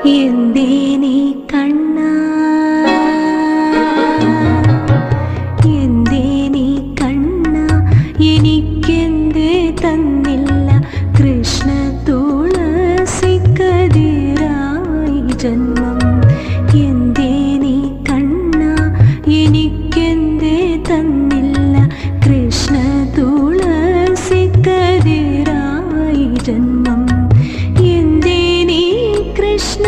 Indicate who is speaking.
Speaker 1: എന്തേ നീ കണ്ണാ, എന്തേ നീ കണ്ണാ, എനിക്കെന്തേ തന്നില്ല കൃഷ്ണ തുളസിക്കതിരായി ജന്മം. എന്തേ നീ കണ്ണാ, എനിക്കെന്തേ തന്നില്ല കൃഷ്ണ തുളസിക്കതിരായി ജന്മം. എന്തേ നീ കൃഷ്ണ